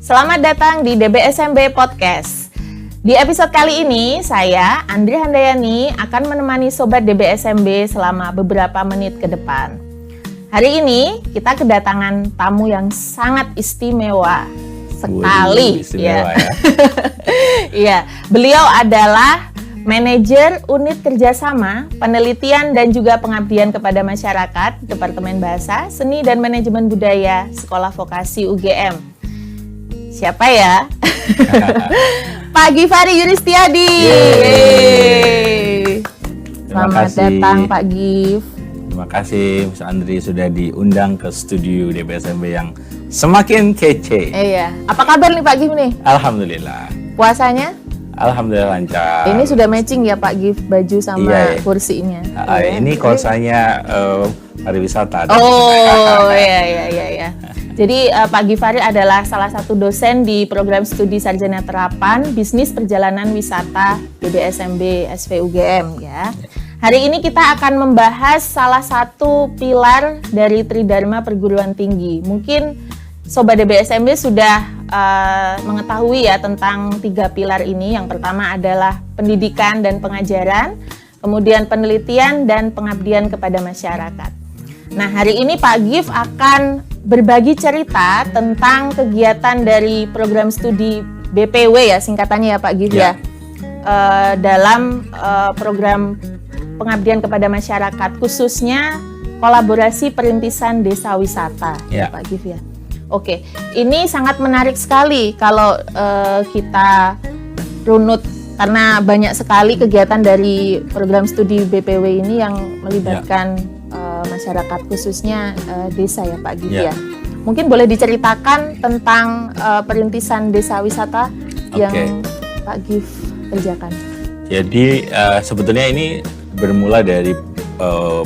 Selamat datang di DBSMB Podcast. Di episode kali ini, saya, Andri Handayani, akan menemani Sobat DBSMB selama beberapa menit ke depan. Hari ini, kita kedatangan tamu yang sangat istimewa sekali. Istimewa ya. Iya, beliau adalah Manajer Unit Kerjasama, Penelitian dan juga Pengabdian kepada Masyarakat, Departemen Bahasa, Seni dan Manajemen Budaya, Sekolah Vokasi UGM. Siapa ya? Pak Gifari Yuristiadi. Selamat datang Pak Gif. Terima kasih Mas Andri sudah diundang ke studio DBSMB yang semakin kece. Iya. Apa kabar nih Pak Gif nih? Alhamdulillah. Puasanya? Alhamdulillah lancar. Ini sudah matching ya Pak Gif, baju sama kursinya. Ini kosanya pariwisata. Oh iya. Jadi Pak Gifari adalah salah satu dosen di program studi sarjana terapan Bisnis Perjalanan Wisata DBSMB SVUGM ya. Hari ini kita akan membahas salah satu pilar dari Tridharma Perguruan Tinggi. Mungkin Sobat DBSMB sudah mengetahui ya tentang 3 pilar ini. Yang pertama adalah pendidikan dan pengajaran, kemudian penelitian dan pengabdian kepada masyarakat. Nah, hari ini Pak Gif akan berbagi cerita tentang kegiatan dari program studi BPW ya, singkatannya ya Pak Gif ya. Dalam program pengabdian kepada masyarakat, khususnya kolaborasi perintisan desa wisata ya Pak Gif ya. Oke, ini sangat menarik sekali kalau kita runut karena banyak sekali kegiatan dari program studi BPW ini yang melibatkan masyarakat khususnya desa ya Pak Gif ya. Mungkin boleh diceritakan tentang perintisan desa wisata yang Pak Gif kerjakan. Jadi sebetulnya ini bermula dari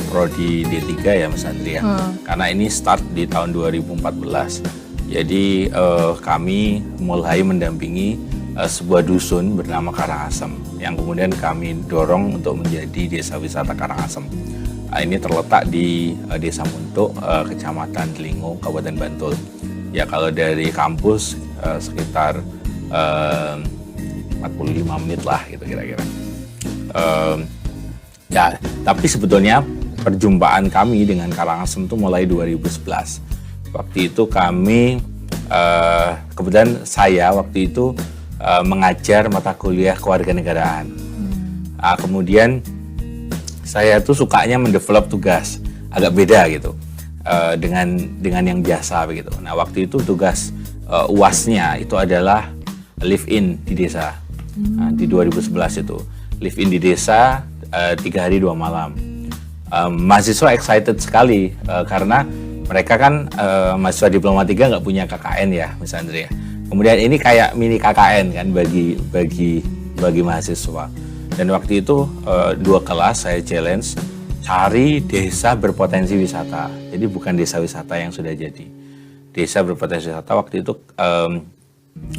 Prodi D3 ya Mas Andri ya. Karena ini start di tahun 2014. Jadi kami mulai mendampingi sebuah dusun bernama Karangasem yang kemudian kami dorong untuk menjadi desa wisata Karangasem. Ini terletak di Desa Muntuk, Kecamatan Delingo, Kabupaten Bantul. Ya kalau dari kampus sekitar 45 menit lah gitu kira-kira. Ya, tapi sebetulnya perjumpaan kami dengan Karangasem itu mulai 2011. Waktu itu kami, kebetulan saya waktu itu mengajar mata kuliah kewarganegaraan. Kemudian saya tuh sukanya mendevelop tugas agak beda gitu dengan yang biasa begitu. Nah waktu itu tugas UAS-nya itu adalah live in di desa. Di 2011 itu live in di desa 3 hari 2 malam. Mahasiswa excited sekali karena mereka kan mahasiswa Diploma 3 nggak punya KKN ya Mas Andri ya. Kemudian ini kayak mini KKN kan bagi mahasiswa. Dan waktu itu 2 kelas saya challenge cari desa berpotensi wisata. Jadi bukan desa wisata yang sudah jadi. Desa berpotensi wisata waktu itu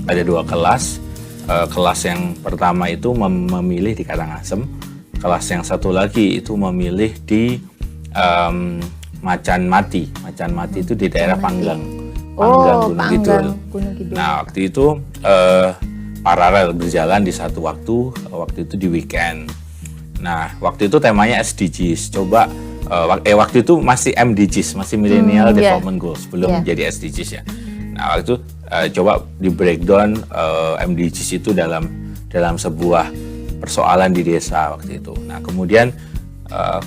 ada 2 kelas. Kelas yang pertama itu memilih di Karangasem. Kelas yang satu lagi itu memilih di Macan Mati. Macan Mati itu di daerah Panggang. Gunung Kidul. Nah waktu itu paralel berjalan di satu waktu itu di weekend. Nah, waktu itu temanya SDGs. Coba waktu itu masih MDGs, masih Millennial Development Goals, belum jadi SDGs ya. Nah, waktu itu coba di breakdown MDGs itu dalam sebuah persoalan di desa waktu itu. Nah, kemudian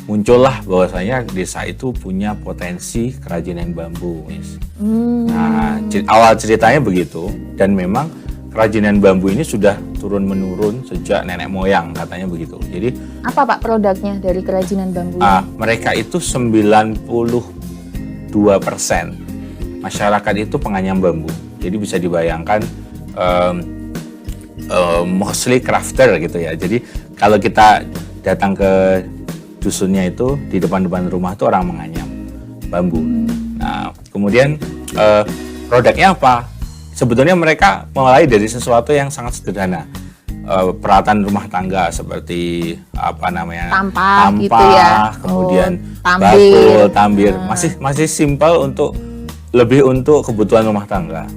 muncullah bahwasanya desa itu punya potensi kerajinan bambu, Miss. Nah, awal ceritanya begitu dan memang kerajinan bambu ini sudah turun-menurun sejak nenek moyang katanya begitu. Jadi apa Pak produknya dari kerajinan bambu? Mereka itu 92% masyarakat itu penganyam bambu. Jadi bisa dibayangkan mostly crafter gitu ya. Jadi kalau kita datang ke dusunnya itu di depan-depan rumah itu orang menganyam bambu. Nah kemudian produknya apa? Sebetulnya mereka mulai dari sesuatu yang sangat sederhana, peralatan rumah tangga seperti tampah gitu ya, kemudian bakul, tambir, masih simpel untuk kebutuhan rumah tangga.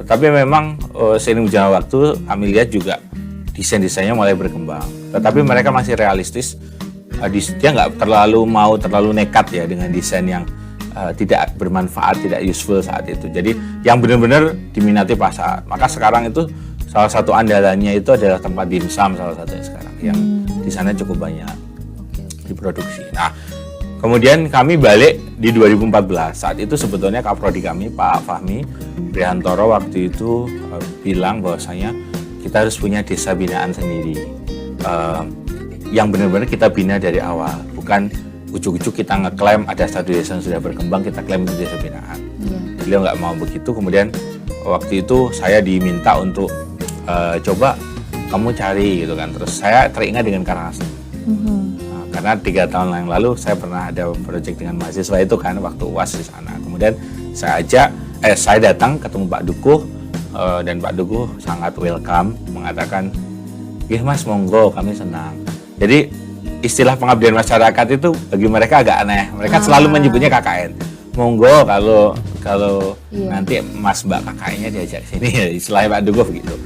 Tapi memang seiring berjalannya waktu kami lihat juga desain-desainnya mulai berkembang. Tetapi mereka masih realistis. Dia nggak terlalu nekat ya dengan desain yang tidak bermanfaat, tidak useful saat itu. Jadi yang benar-benar diminati pasar. Maka sekarang itu salah satu andalannya itu adalah tempat dimsum salah satunya sekarang yang di sana cukup banyak diproduksi. Nah, kemudian kami balik di 2014. Saat itu sebetulnya Kaprodi kami Pak Fahmi Prihantoro waktu itu bilang bahwasanya kita harus punya desa binaan sendiri. Yang benar-benar kita bina dari awal, bukan ujuk-ujuk kita ngeklaim ada satu desa yang sudah berkembang, kita klaim itu desa binaan. Beliau nggak mau begitu. Kemudian waktu itu saya diminta untuk coba kamu cari gitu kan. Terus saya teringat dengan Karangasem. Nah, karena 3 tahun yang lalu saya pernah ada proyek dengan mahasiswa itu kan waktu UAS di sana. Kemudian saya datang ketemu Pak Dukuh dan Pak Dukuh sangat welcome, mengatakan, "Ih Mas, monggo, kami senang." Jadi istilah pengabdian masyarakat itu bagi mereka agak aneh. Mereka selalu menyebutnya KKN. Monggo kalau nanti Mas Mbak KKN-nya diajak sini, istilahnya Pak Dukuh begitu.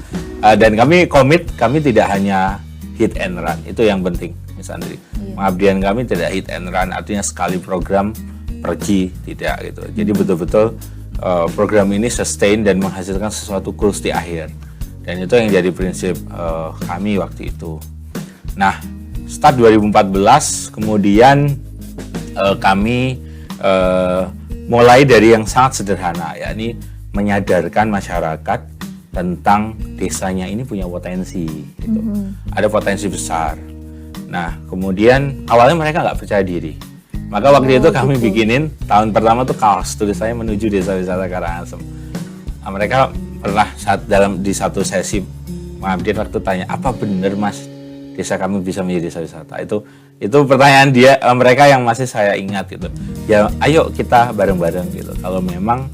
Dan kami komit, kami tidak hanya hit and run, itu yang penting Mas Andri. Pengabdian kami tidak hit and run, artinya sekali program pergi, tidak gitu. Jadi betul-betul program ini sustain dan menghasilkan sesuatu goals di akhir. Dan itu yang jadi prinsip kami waktu itu. Nah, start 2014, kemudian kami mulai dari yang sangat sederhana, yakni menyadarkan masyarakat tentang desanya ini punya potensi, gitu. Ada potensi besar. Nah, kemudian awalnya mereka nggak percaya diri. Maka waktu itu kami bikinin tahun pertama tuh kaos tulisannya menuju desa wisata Karangasem. Nah, mereka pernah di satu sesi pengabdian waktu tanya, apa benar Mas desa kami bisa menjadi desa wisata? Itu pertanyaan mereka yang masih saya ingat gitu. Ya, ayo kita bareng-bareng gitu. Kalau memang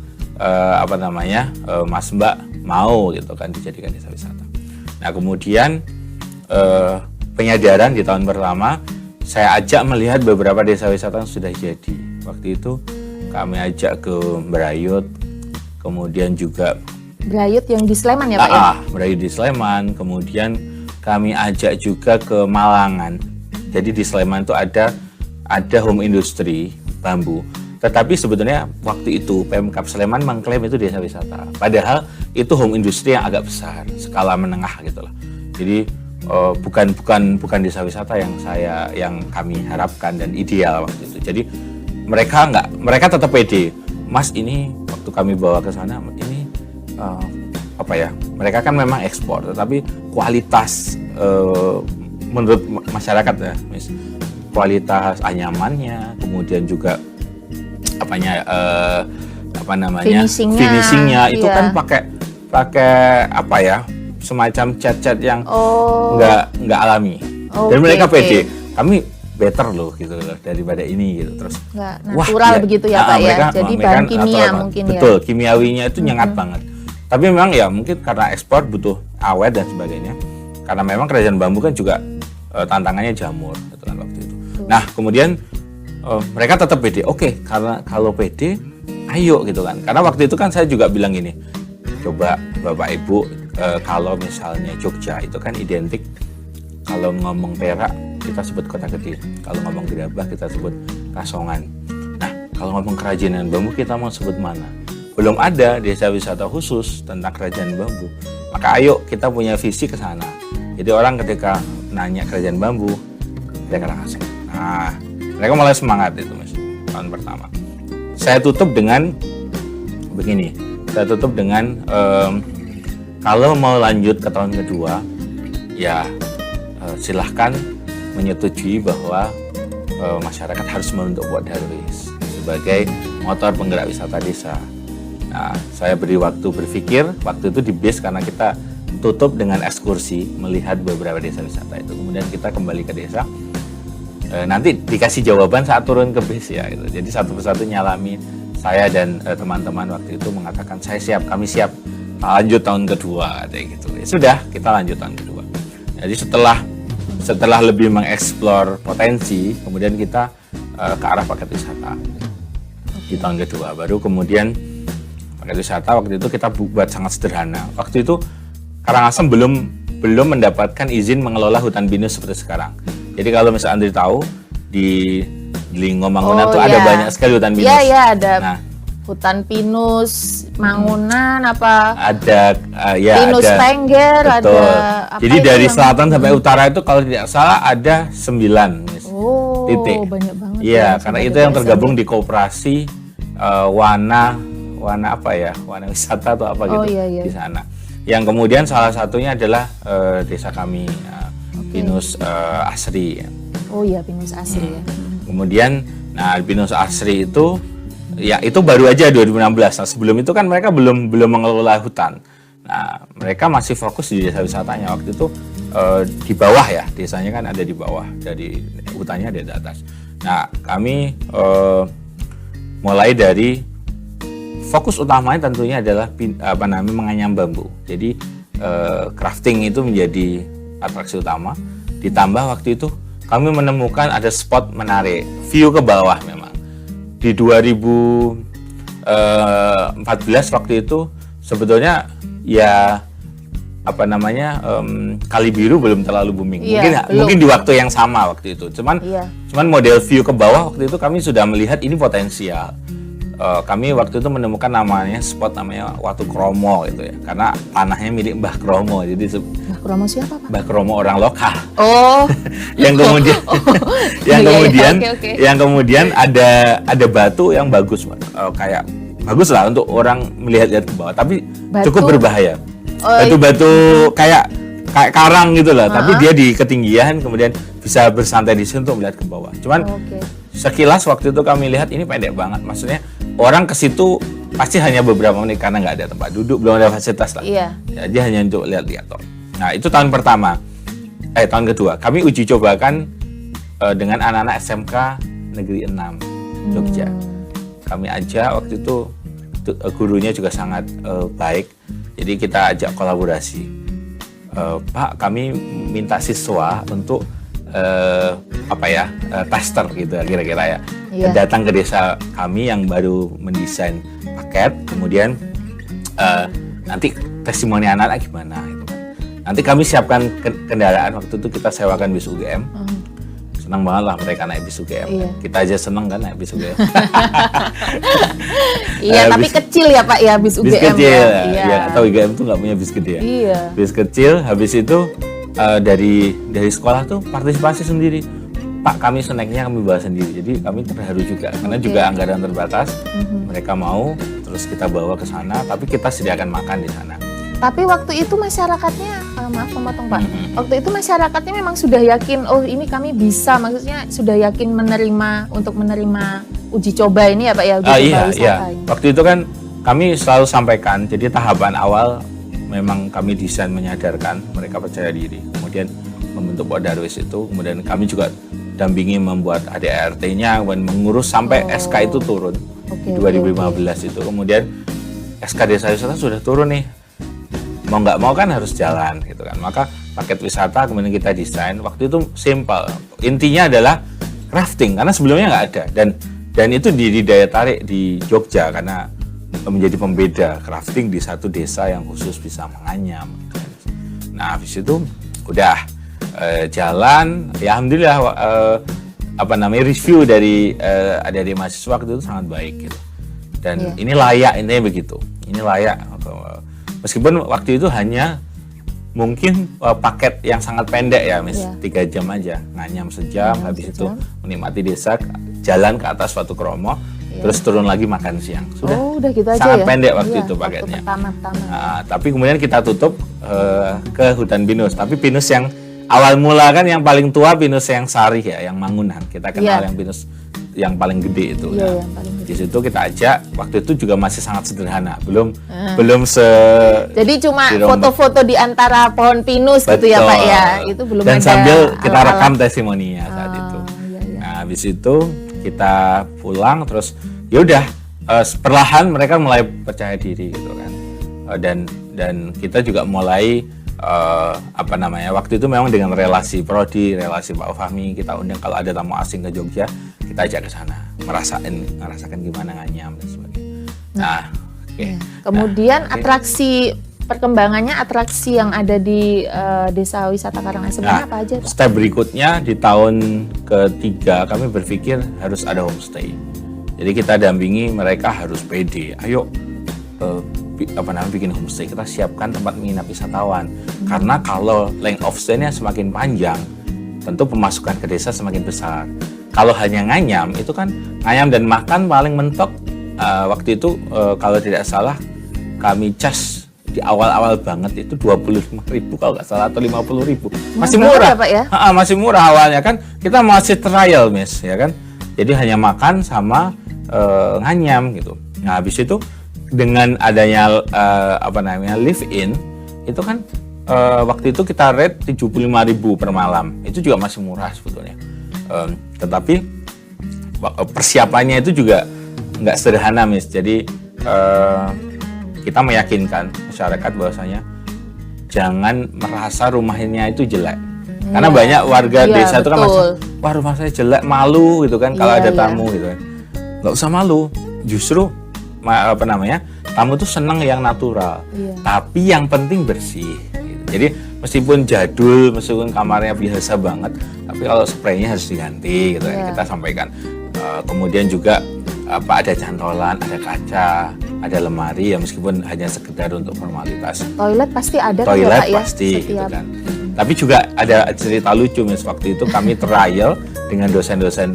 Mas Mbak mau gitu kan dijadikan desa wisata. Nah, kemudian penyadaran di tahun pertama saya ajak melihat beberapa desa wisata yang sudah jadi. Waktu itu kami ajak ke Brayut, kemudian juga Brayut yang di Sleman ya Pak ya? Brayut di Sleman, kemudian kami ajak juga ke Malangan. Jadi di Sleman itu ada home industry bambu. Tetapi sebetulnya waktu itu Pemkab Sleman mengklaim itu desa wisata. Padahal itu home industry yang agak besar, skala menengah gitu lah. Jadi bukan desa wisata yang kami harapkan dan ideal waktu itu. Jadi mereka tetap pede. Mas, ini waktu kami bawa ke sana ini mereka kan memang ekspor, tetapi kualitas menurut masyarakat ya, kualitas anyamannya, kemudian juga finishingnya itu kan pakai semacam cat-cat yang nggak alami. Dan mereka pede, kami better loh gitu loh daripada ini gitu. Terus natural begitu ya Pak ya. Jadi bahan kimia mungkin ya. Betul, kimiawinya itu nyengat banget. Tapi memang ya mungkin karena ekspor butuh awet dan sebagainya. Karena memang kerajaan bambu kan juga tantangannya jamur gitu kan waktu itu. Nah, kemudian mereka tetap pede. Oke, karena kalau pede, ayo gitu kan. Karena waktu itu kan saya juga bilang gini, coba Bapak Ibu kalau misalnya Jogja itu kan identik, kalau ngomong Perak kita sebut kota kecil, kalau ngomong Gerabah kita sebut Kasongan. Nah, kalau ngomong kerajinan bambu kita mau sebut mana? Belum ada desa wisata khusus tentang kerajaan bambu. Maka ayo kita punya visi ke sana. Jadi orang ketika nanya kerajaan bambu, mereka Karangasem. Nah, mereka mulai semangat itu Mas, tahun pertama. Saya tutup dengan begini. Saya tutup dengan kalau mau lanjut ke tahun kedua, ya silahkan menyetujui bahwa masyarakat harus membentuk Buat Darwis sebagai motor penggerak wisata desa. Nah, saya beri waktu berpikir, waktu itu di base karena kita tutup dengan ekskursi melihat beberapa desa wisata itu. Kemudian kita kembali ke desa. Nanti dikasih jawaban saat turun ke base ya. Gitu. Jadi satu persatu nyalami. Saya dan teman-teman waktu itu mengatakan saya siap, kami siap lanjut tahun kedua, kayak gitu. Ya sudah, kita lanjut tahun kedua. Jadi setelah lebih mengeksplor potensi, kemudian kita ke arah paket wisata di tahun kedua. Baru kemudian paket wisata waktu itu kita buat sangat sederhana. Waktu itu Karangasem belum mendapatkan izin mengelola hutan pinus seperti sekarang. Jadi kalau misalnya Andri tahu di Linggo Mangunan tuh ada banyak sekali hutan pinus. Iya, ada. Nah, hutan pinus Mangunan ada pinus ada Tengger, betul. ada jadi dari selatan sampai utara itu kalau tidak salah ada 9 titik. Banyak banget. Iya, karena itu yang tergabung di koperasi Wana wisata atau apa gitu di sana. Yang kemudian salah satunya adalah desa kami Pinus Asri. Oh iya, Pinus Asri ya. Kemudian Pinus Asri itu ya itu baru aja 2016. Nah, sebelum itu kan mereka belum mengelola hutan. Nah, mereka masih fokus di desa wisatanya. Waktu itu di bawah ya, desanya kan ada di bawah, dari hutannya ada di atas. Nah, kami mulai dari fokus utamanya tentunya adalah menganyam bambu. Jadi crafting itu menjadi atraksi utama. Ditambah waktu itu kami menemukan ada spot menarik, view ke bawah memang. Di 2014 waktu itu sebetulnya ya Kali Biru belum terlalu booming. Mungkin di waktu yang sama waktu itu. Cuman model view ke bawah waktu itu kami sudah melihat ini potensial. Kami waktu itu menemukan spot namanya Watu Kromo gitu ya, karena tanahnya milik Mbah Kromo. Jadi Mbah Kromo siapa, Pak? Mbah Kromo orang lokal. Oh. yang kemudian ada batu yang bagus, kayak bagus lah untuk orang melihat-lihat ke bawah, tapi cukup berbahaya. Batu-batu kayak karang gitu lah, tapi dia di ketinggian, kemudian bisa bersantai di situ untuk melihat ke bawah. Cuman sekilas waktu itu kami lihat ini pendek banget, maksudnya orang ke situ pasti hanya beberapa menit karena nggak ada tempat duduk, belum ada fasilitas lah. Iya. Jadi hanya untuk lihat-lihat toh. Nah, itu tahun pertama. Tahun kedua kami uji cobakan dengan anak-anak SMK Negeri 6 Jogja. Kami ajak waktu itu gurunya juga sangat baik. Jadi kita ajak kolaborasi. Pak, kami minta siswa untuk tester gitu kira-kira ya. Datang ke desa kami yang baru mendesain paket, kemudian nanti testimoni anak-anak gimana gitu. Nanti kami siapkan kendaraan, waktu itu kita sewakan bis UGM. Senang banget lah mereka naik bis UGM. Kita aja senang kan naik bis UGM. Tapi kecil ya Pak ya bis UGM. Bis kecil ya. Atau UGM tuh nggak punya bis gede ya. Iya. Bis kecil, habis itu dari sekolah tuh partisipasi sendiri. Pak, kami snacknya kami bawa sendiri. Jadi kami terharu juga karena juga anggaran terbatas. Mereka mau, terus kita bawa ke sana, tapi kita sediakan makan di sana. Tapi waktu itu masyarakatnya, maaf memotong Pak, waktu itu masyarakatnya memang sudah yakin, oh ini kami bisa, maksudnya sudah yakin untuk menerima uji coba ini ya Pak ya, uji coba wisata ini. Waktu itu kan kami selalu sampaikan, jadi tahapan awal memang kami desain menyadarkan mereka percaya diri, kemudian membentuk Podarwis itu, kemudian kami juga dampingi membuat ADART-nya, mengurus sampai SK itu turun di 2015 itu, kemudian SK Desa Wisata sudah turun nih. Mau nggak mau kan harus jalan gitu kan, maka paket wisata kemudian kita desain. Waktu itu simple, intinya adalah crafting karena sebelumnya nggak ada, dan itu di daya tarik di Jogja karena menjadi pembeda crafting di satu desa yang khusus bisa menganyam gitu kan. Nah habis itu udah jalan ya, alhamdulillah review dari adik-adik mahasiswa waktu itu sangat baik gitu, dan ini layak, intinya begitu, ini layak. Meskipun waktu itu hanya mungkin paket yang sangat pendek ya, 3 jam aja, nganyam sejam, habis itu menikmati desa, jalan ke atas Watu Kromo, terus turun lagi makan siang. Udah gitu aja sangat ya? Pendek waktu itu paketnya. Tapi kemudian kita tutup ke hutan pinus, tapi pinus yang awal mula kan yang paling tua pinus yang Sari ya, yang Mangunan. Kita kenal yang pinus yang paling gede itu. Yang paling gede. Di situ kita ajak, waktu itu juga masih sangat sederhana, belum Jadi cuma foto-foto di antara pohon pinus. Betul. Gitu ya Pak ya, itu belum dan ada. Dan sambil kita rekam testimoninya saat itu. Nah habis itu kita pulang, terus ya udah perlahan mereka mulai percaya diri gitu kan, dan kita juga mulai waktu itu memang dengan relasi prodi, relasi Pak Fahmi, kita undang kalau ada tamu asing ke Jogja, kita ajak ke sana, merasakan gimana nganyam dan sebagainya. Nah, Oke. Kemudian Nah, perkembangannya atraksi yang ada di Desa Wisata Karangasem apa aja, Pak? Step berikutnya di tahun ketiga kami berpikir harus ada homestay. Jadi kita dampingi mereka harus pede. Ayo bikin homestay, kita siapkan tempat menginap wisatawan. Karena kalau length of stay-nya semakin panjang, tentu pemasukan ke desa semakin besar. Kalau hanya nganyam, itu kan nganyam dan makan paling mentok. Waktu itu kalau tidak salah kami cas di awal-awal banget itu 25.000 kalau nggak salah atau 50.000. Masih murah, ya, Pak, ya? Masih murah awalnya kan. Kita masih trial, Miss, ya kan. Jadi hanya makan sama nganyam gitu. Nah, habis itu dengan adanya live in itu kan waktu itu kita rate 75.000 per malam. Itu juga masih murah sebetulnya. Tetapi persiapannya itu juga nggak sederhana, Miss. Jadi kita meyakinkan masyarakat bahwasanya jangan merasa rumahnya itu jelek. Karena banyak warga desa itu kan merasa, wah rumah saya jelek, malu gitu kan kalau ada tamu gitu kan. Nggak usah malu, justru tamu tuh senang yang natural. Tapi yang penting bersih. Gitu. Jadi meskipun jadul, meskipun kamarnya biasa banget, tapi kalau spraynya harus diganti gitu kan. Kita sampaikan. Kemudian juga ada cantolan, ada kaca, ada lemari ya meskipun hanya sekedar untuk formalitas. Toilet pasti ada kan, toilet Pak, pasti ya? gitu kan. Tapi juga ada cerita lucu, Miss. Waktu itu kami trial dengan dosen-dosen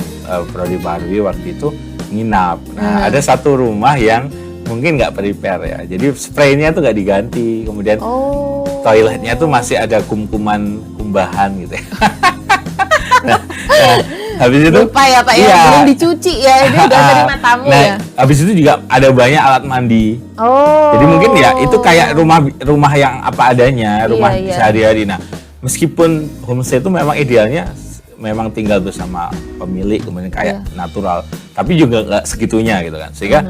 prodi Parwi waktu itu nginap. Nah, ada satu rumah yang mungkin nggak prepare ya. Jadi spraynya tuh nggak diganti. Kemudian toiletnya tuh masih ada kumbahan gitu ya. nah, habis itu lupa ya, Pak, ya, belum dicuci ya, ini udah terima tamu ya. Habis itu juga ada banyak alat mandi. Jadi mungkin ya itu kayak rumah yang apa adanya, rumah sehari-hari. Nah, meskipun homestay itu memang idealnya memang tinggal bersama pemilik, kemudian kayak natural, tapi juga nggak segitunya gitu kan. Sehingga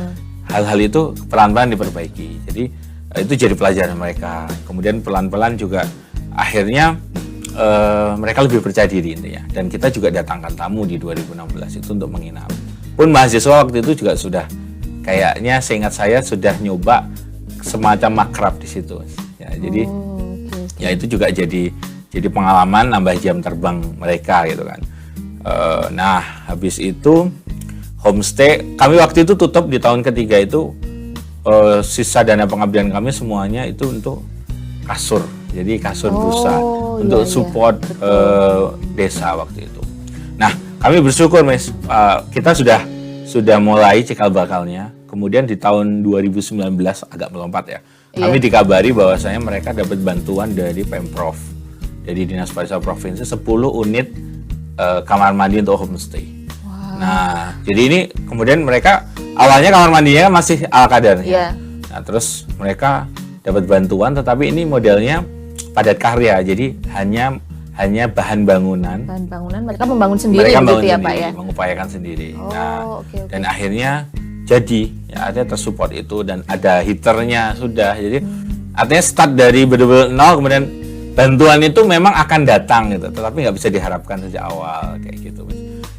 hal-hal itu pelan-pelan diperbaiki. Jadi itu jadi pelajaran mereka. Kemudian pelan-pelan juga akhirnya mereka lebih percaya diri intinya. Dan kita juga datangkan tamu di 2016 itu untuk menginap. Pun mahasiswa waktu itu juga sudah kayaknya seingat saya sudah nyoba semacam makrab di situ. Ya, jadi ya itu juga jadi pengalaman, nambah jam terbang mereka gitu kan. Nah, habis itu homestay kami waktu itu tutup di tahun ketiga itu, sisa dana pengabdian kami semuanya itu untuk kasur. Jadi kasur busa untuk support desa waktu itu. Nah, kami bersyukur, Mas, kita sudah mulai cikal bakalnya. Kemudian di tahun 2019 agak melompat ya. Kami dikabari bahwasanya mereka dapat bantuan dari Pemprov, dari Dinas Pariwisata Provinsi 10 unit kamar mandi untuk homestay. Nah, jadi ini kemudian mereka awalnya kamar mandinya masih ala kadarnya. Nah, terus mereka dapat bantuan, tetapi ini modelnya padat karya, jadi hanya bahan bangunan. Bahan bangunan mereka membangun sendiri gitu ya, Pak, ya. Mengupayakan sendiri. Dan akhirnya jadi ya, ada tersupport itu dan ada heaternya sudah. Jadi artinya start dari benar-benar nol, kemudian bantuan itu memang akan datang gitu, tetapi nggak bisa diharapkan sejak awal kayak gitu.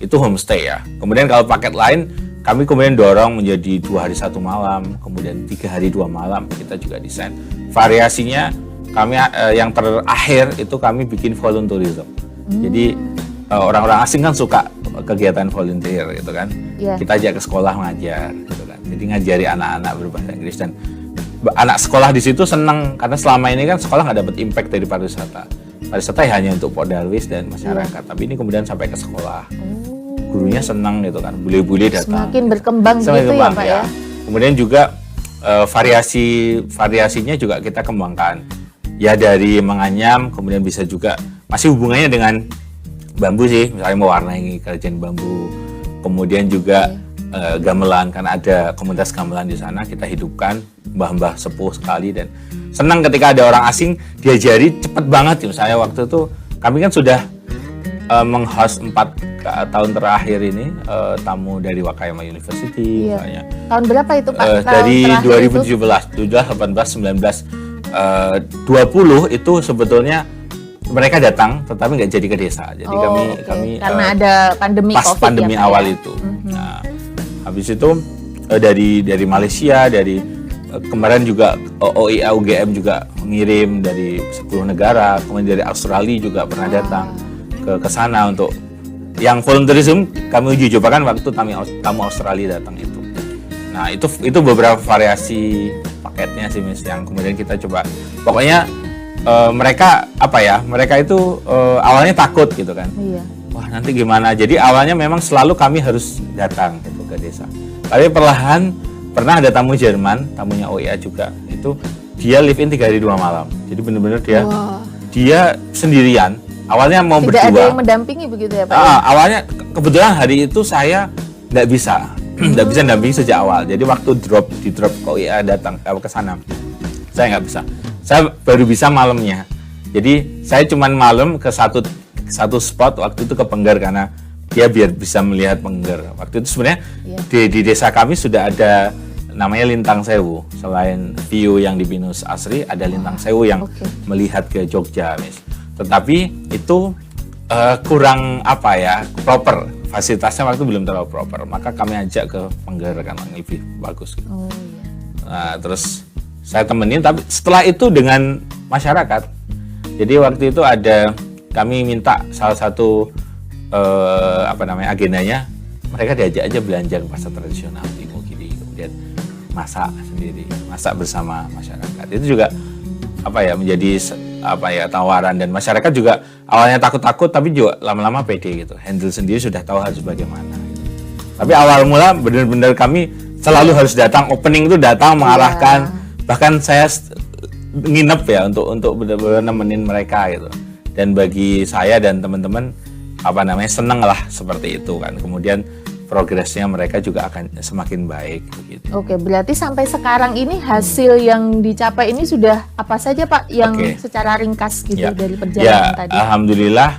Itu homestay ya. Kemudian kalau paket lain kami kemudian dorong menjadi 2 hari 1 malam, kemudian 3 hari 2 malam kita juga desain. Variasinya kami yang terakhir itu kami bikin volunteerism. Jadi orang-orang asing kan suka kegiatan volunteer gitu kan. Kita ajak ke sekolah ngajar gitu kan. Jadi ngajari anak-anak berbahasa Inggris dan anak sekolah di situ senang karena selama ini kan sekolah nggak dapat impact dari pariwisata. Pariwisata ya hanya untuk Podalwis dan masyarakat. Tapi ini kemudian sampai ke sekolah. Gurunya senang gitu kan. Bule-bule datang. Semakin berkembang gitu ya, Pak, ya. Kemudian juga variasinya juga kita kembangkan. Ya dari menganyam, kemudian bisa juga masih hubungannya dengan bambu sih, misalnya mewarnai kerajinan bambu. Kemudian juga gamelan, karena ada komunitas gamelan di sana, kita hidupkan mbah-mbah sepuh sekali dan senang ketika ada orang asing diajari cepet banget. Misalnya waktu itu kami kan sudah meng-host 4 tahun terakhir ini tamu dari Wakayama University misalnya. Tahun berapa itu, Pak? Dari 2017, 18, 19, 20 itu sebetulnya mereka datang tetapi nggak jadi ke desa. Jadi kami karena ada pandemi pas COVID pandemi awal itu. Nah, habis itu dari Malaysia, dari kemarin juga OIA UGM juga mengirim dari 10 negara, kemudian dari Australia juga pernah datang ke sana untuk yang volunteerism kami uji cobakan waktu tamu Australia datang itu. Nah itu beberapa variasi paketnya sih Miss yang kemudian kita coba. Pokoknya mereka mereka itu awalnya takut gitu kan. Iya. Wah nanti gimana? Jadi awalnya memang selalu kami harus datang gitu ke desa. Tapi perlahan pernah ada tamu Jerman, tamunya OIA juga itu dia live in 3 hari 2 malam. Jadi benar-benar dia sendirian. Awalnya mau tidak berdua. Tidak ada yang mendampingi begitu ya Pak? Awalnya kebetulan hari itu saya nggak bisa, nggak bisa dampingi sejak awal. Jadi waktu di drop ke OIA datang ke sana, saya nggak bisa. Saya baru bisa malamnya. Jadi saya cuman malam ke satu spot waktu itu ke Pengger karena dia biar bisa melihat Pengger. Waktu itu sebenarnya di desa kami sudah ada namanya Lintang Sewu. Selain view yang di Binus Asri, ada Lintang Sewu yang melihat ke Jogja, Miss. Tetapi itu kurang proper. Fasilitasnya waktu belum terlalu proper. Maka kami ajak ke Pengger karena lebih bagus. Gitu. Nah, terus saya temenin. Tapi setelah itu dengan masyarakat. Jadi waktu itu kami minta salah satu agendanya mereka diajak aja belanja ke pasar tradisional di Mugidi, kemudian masak sendiri, masak bersama masyarakat. Itu juga menjadi tawaran, dan masyarakat juga awalnya takut-takut tapi juga lama-lama pede gitu, handle sendiri, sudah tahu harus bagaimana gitu. Tapi awal mula benar-benar kami selalu harus datang, opening itu datang mengarahkan, bahkan saya nginep ya untuk benar-benar nemenin mereka gitu. Dan bagi saya dan teman-teman seneng lah seperti itu kan. Kemudian progresnya mereka juga akan semakin baik begitu. Oke, berarti sampai sekarang ini hasil yang dicapai ini sudah apa saja Pak yang secara ringkas gitu dari perjalanan tadi? Alhamdulillah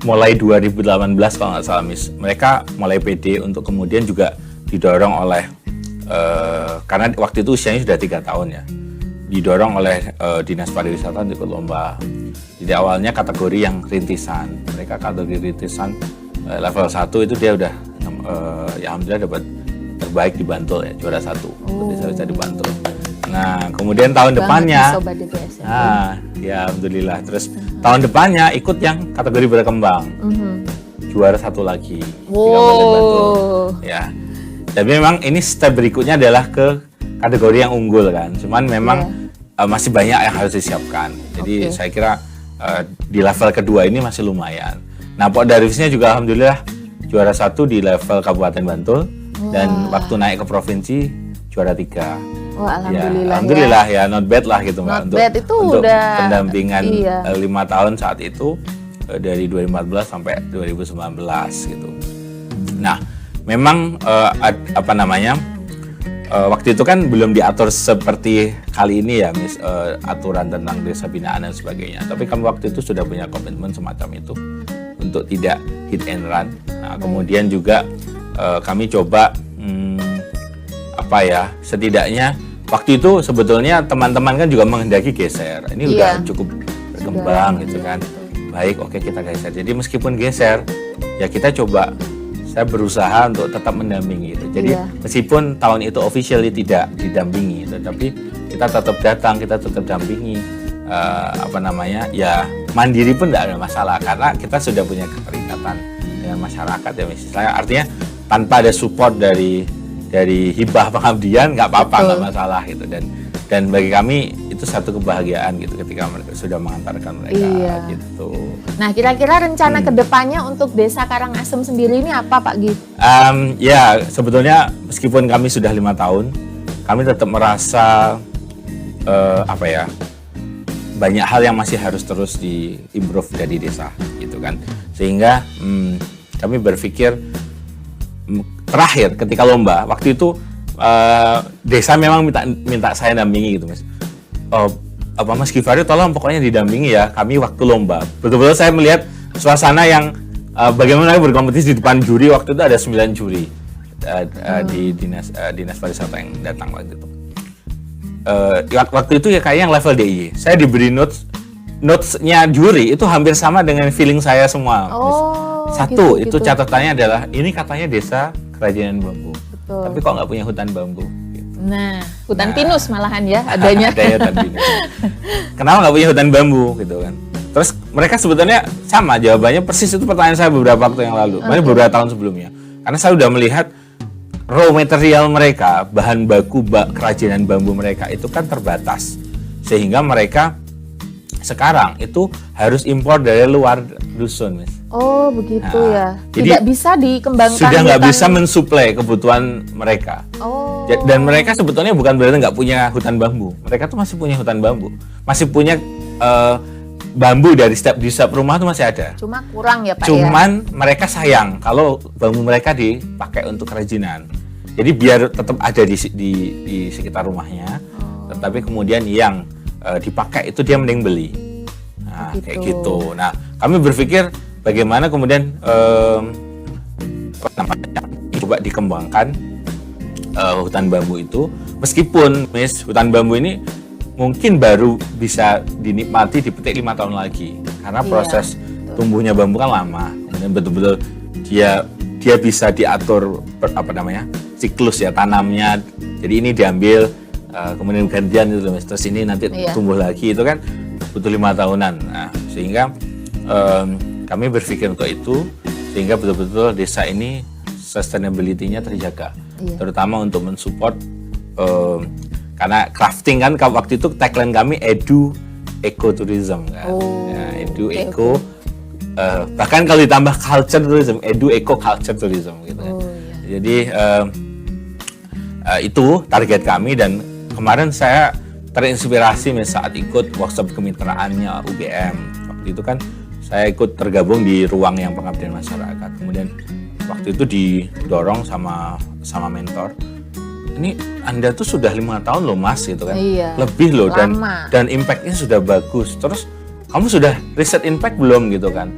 mulai 2018 kalau nggak salah Miss, mereka mulai pede untuk kemudian juga didorong oleh karena waktu itu usianya sudah 3 tahun ya. Didorong oleh Dinas Pariwisata untuk lomba. Jadi awalnya kategori yang rintisan. Mereka kategori rintisan level 1 itu dia udah alhamdulillah dapat terbaik di Bantul ya, juara 1. Desa-desa di Bantul. Nah, kemudian tahun depannya alhamdulillah. Terus tahun depannya ikut yang kategori berkembang. Juara 1 lagi di Kabupaten Bantul. Ya. Tapi memang ini step berikutnya adalah ke kategori yang unggul kan. Cuman memang masih banyak yang harus disiapkan. Jadi saya kira di level kedua ini masih lumayan. Nah, Pokdarisnya juga alhamdulillah juara 1 di level Kabupaten Bantul dan waktu naik ke provinsi juara 3. Wah, alhamdulillah. Alhamdulillah ya, not bad lah gitu Mbak. Untuk udah pendampingan 5 tahun saat itu dari 2014 sampai 2019 gitu. Nah, memang waktu itu kan belum diatur seperti kali ini ya, Miss, aturan tentang desa binaan dan sebagainya. Tapi kami waktu itu sudah punya komitmen semacam itu untuk tidak hit and run. Nah, kemudian juga kami coba setidaknya waktu itu sebetulnya teman-teman kan juga menghendaki geser. Ini udah cukup berkembang gitu kan. Baik, kita geser. Jadi meskipun geser, ya kita coba. Saya berusaha untuk tetap mendampingi itu. Jadi meskipun tahun itu officially tidak didampingi, tetapi kita tetap datang, kita tetap dampingi. Ya mandiri pun tidak ada masalah karena kita sudah punya keterikatan dengan masyarakat ya misalnya. Artinya tanpa ada support dari hibah pengabdian nggak apa-apa, nggak masalah gitu. Dan bagi kami itu satu kebahagiaan gitu ketika mereka sudah mengantarkan mereka gitu. Nah, kira-kira rencana kedepannya untuk Desa Karangasem sendiri ini apa Pak Gi? Ya sebetulnya meskipun kami sudah 5 tahun, kami tetap merasa banyak hal yang masih harus terus di-improve dari desa gitu kan. Sehingga kami berpikir terakhir ketika lomba waktu itu desa memang minta saya dampingi gitu Mas. Mas Givari tolong pokoknya didampingi ya kami waktu lomba. Betul-betul saya melihat suasana yang bagaimana berkompetisi di depan juri. Waktu itu ada 9 juri di dinas pariwisata yang datang waktu itu. Waktu itu ya kayak yang level DIY. Saya diberi notes-nya juri itu hampir sama dengan feeling saya semua. Satu, itu catatannya adalah ini katanya desa kerajinan bambu. Tapi kok nggak punya hutan bambu? Gitu. Nah, hutan Nah. pinus malahan ya adanya. Ada ya hutan pinus. Kenapa nggak punya hutan bambu gitu kan? Terus mereka sebetulnya sama jawabannya persis itu pertanyaan saya beberapa waktu yang lalu, beberapa tahun sebelumnya. Karena saya sudah melihat raw material mereka, bahan baku kerajinan bambu mereka itu kan terbatas, sehingga mereka sekarang itu harus impor dari luar dusun, Mas. Oh begitu ya. jadi Tidak bisa dikembangkan. Sudah nggak hutan- bisa mensuplai kebutuhan mereka. Oh. Dan mereka sebetulnya bukan berarti nggak punya hutan bambu. Mereka tuh masih punya hutan bambu, masih punya bambu dari di setiap rumah tuh masih ada. Cuma kurang ya Pak ya. Cuman mereka sayang kalau bambu mereka dipakai untuk kerajinan. Jadi biar tetap ada di sekitar rumahnya, tetapi kemudian yang dipakai itu dia mending beli. Nah, kayak gitu. Nah, kami berpikir bagaimana kemudian coba dikembangkan hutan bambu itu, meskipun hutan bambu ini mungkin baru bisa dinikmati dipetik 5 tahun lagi, karena proses tumbuhnya bambu kan lama. Kemudian betul-betul dia bisa diatur siklus ya tanamnya. Jadi ini diambil kemudian gantian itu, terus ini nanti tumbuh lagi, itu kan butuh 5 tahunan. Nah, sehingga kami berpikir untuk itu, sehingga betul-betul desa ini sustainability-nya terjaga, terutama untuk mensupport karena crafting kan waktu itu tagline kami edu ecotourism kan. Edu eco bahkan kalau ditambah culture tourism, edu eco culture tourism gitu kan. Jadi itu target kami, dan kemarin saya terinspirasi saat ikut workshop kemitraannya UGM. Waktu itu kan saya ikut tergabung di ruang yang pengabdian masyarakat. Kemudian waktu itu didorong sama mentor. Ini Anda tuh sudah 5 tahun loh Mas gitu kan. Lebih loh, dan impact-nya sudah bagus. Terus kamu sudah riset impact belum gitu kan?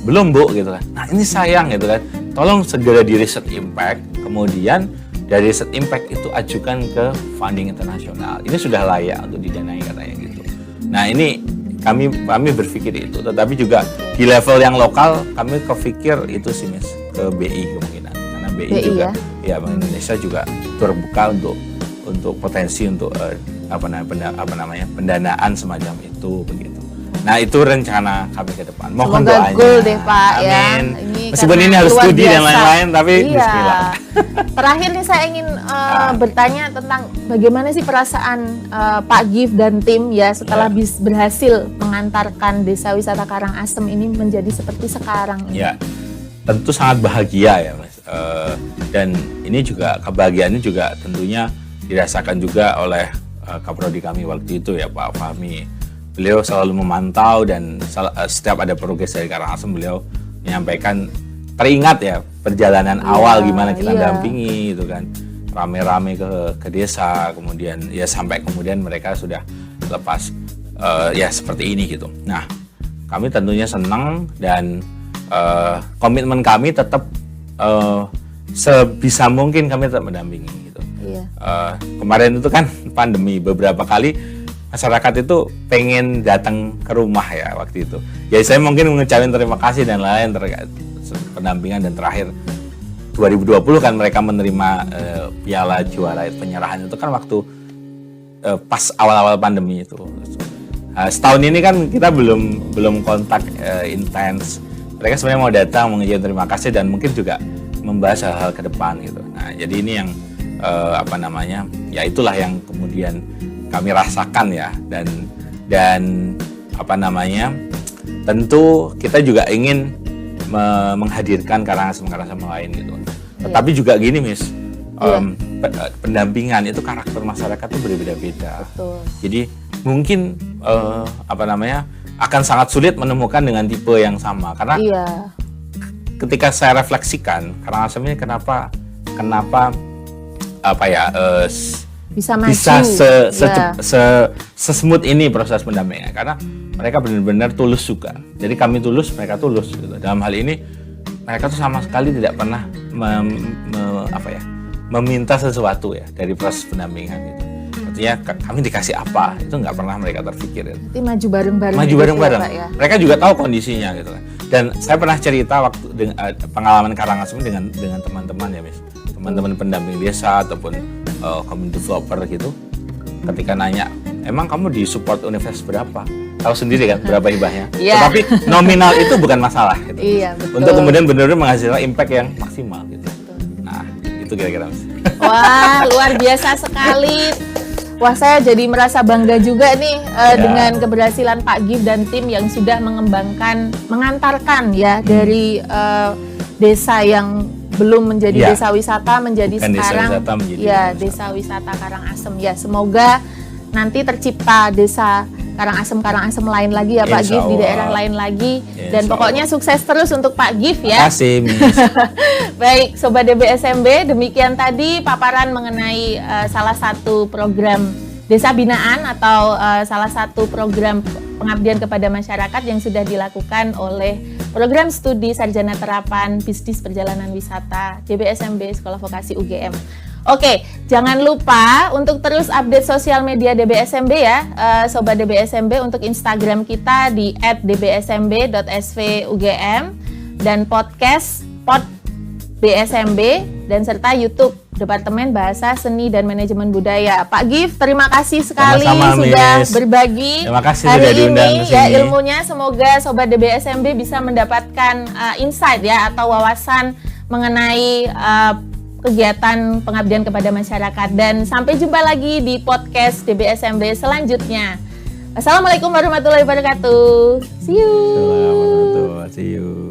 Belum Bu gitu kan. Nah, ini sayang gitu kan. Tolong segera di riset impact. Kemudian dari riset impact itu ajukan ke funding internasional. Ini sudah layak untuk didanai katanya gitu. Nah, ini kami berpikir itu, tetapi juga di level yang lokal kami kepikir itu sih Mas, ke BI kemungkinan. Karena BI juga ya Bank Indonesia juga terbuka untuk potensi untuk pendanaan semacam itu begitu. Nah, itu rencana kami ke depan. Mohon doanya. Goal deh Pak. Amin. Ya. Ini meskipun ini harus studi dan lain-lain, tapi bismillah. Terakhir nih saya ingin bertanya tentang bagaimana sih perasaan Pak Gif dan tim ya setelah berhasil mengantarkan Desa Wisata Karangasem ini menjadi seperti sekarang ini. Ya, tentu sangat bahagia ya Mas. Dan ini juga kebahagiaannya juga tentunya dirasakan juga oleh Kaprodi kami waktu itu ya Pak Fahmi. Beliau selalu memantau, dan setiap ada progres dari Karangasem beliau menyampaikan, teringat ya perjalanan awal gimana kita dampingi itu kan, rame-rame ke desa, kemudian ya sampai kemudian mereka sudah lepas ya seperti ini gitu. Nah, kami tentunya senang, dan komitmen kami tetap sebisa mungkin kami tetap mendampingi gitu. Kemarin itu kan pandemi, beberapa kali masyarakat itu pengen datang ke rumah ya waktu itu. Ya saya mungkin mengucapkan terima kasih dan lain terkait pendampingan, dan terakhir 2020 kan mereka menerima piala juara penyerahan itu kan waktu pas awal-awal pandemi itu. Setahun ini kan kita belum kontak intens. Mereka sebenarnya mau datang mengucapkan terima kasih dan mungkin juga membahas hal-hal ke depan gitu. Nah, jadi ini yang ya itulah yang kemudian kami rasakan ya, dan tentu kita juga ingin menghadirkan Karangasem lain gitu. Tetapi juga gini Miss, pendampingan itu karakter masyarakat itu berbeda-beda. Jadi mungkin akan sangat sulit menemukan dengan tipe yang sama, karena ketika saya refleksikan Karangasem ini kenapa bisa sesmooth ini proses pendampingan, karena mereka benar-benar tulus juga. Jadi kami tulus, mereka tulus gitu. Dalam hal ini mereka tuh sama sekali tidak pernah meminta sesuatu ya dari proses pendampingan gitu. Artinya kami dikasih apa itu nggak pernah mereka terpikirin. Jadi maju bareng-bareng. Maju bareng-bareng. Ya, mereka juga tahu kondisinya gitu kan. Dan saya pernah cerita waktu dengan pengalaman Karangasem dengan teman-teman ya Miss, teman-teman pendamping desa ataupun community developer gitu, ketika nanya, emang kamu di support universitas berapa? Tahu sendiri kan berapa hibahnya. Iya. Tetapi nominal itu bukan masalah gitu. Iya, betul. Untuk kemudian benar-benar menghasilkan impact yang maksimal gitu. Nah, itu kira-kira Mas. Wah, luar biasa sekali. Wah, saya jadi merasa bangga juga nih dengan keberhasilan Pak Giv dan tim yang sudah mengantarkan ya dari desa yang belum menjadi desa wisata menjadi Bukan sekarang desa wisata menjadi desa wisata Karangasem ya. Semoga nanti tercipta desa Karangasem lain lagi ya Pak Giv, di daerah lain lagi. Dan pokoknya sukses terus untuk Pak Giv ya. Terima kasih, Miss. Baik, Sobat DBSMB, demikian tadi paparan mengenai salah satu program desa binaan atau salah satu program pengabdian kepada masyarakat yang sudah dilakukan oleh program studi sarjana terapan bisnis perjalanan wisata DBSMB Sekolah Vokasi UGM. Oke, jangan lupa untuk terus update sosial media DBSMB ya, Sobat DBSMB, untuk Instagram kita di @dbsmb.svugm dan podcast BSMB dan serta YouTube Departemen Bahasa Seni dan Manajemen Budaya. Pak Giv, terima kasih sekali sudah berbagi hari ini ya ilmunya. Semoga Sobat DBSMB bisa mendapatkan insight ya atau wawasan mengenai kegiatan pengabdian kepada masyarakat, dan sampai jumpa lagi di podcast DBSMB selanjutnya. Assalamualaikum warahmatullahi wabarakatuh. See you. Assalamualaikum warahmatullahi wabarakatuh. See you.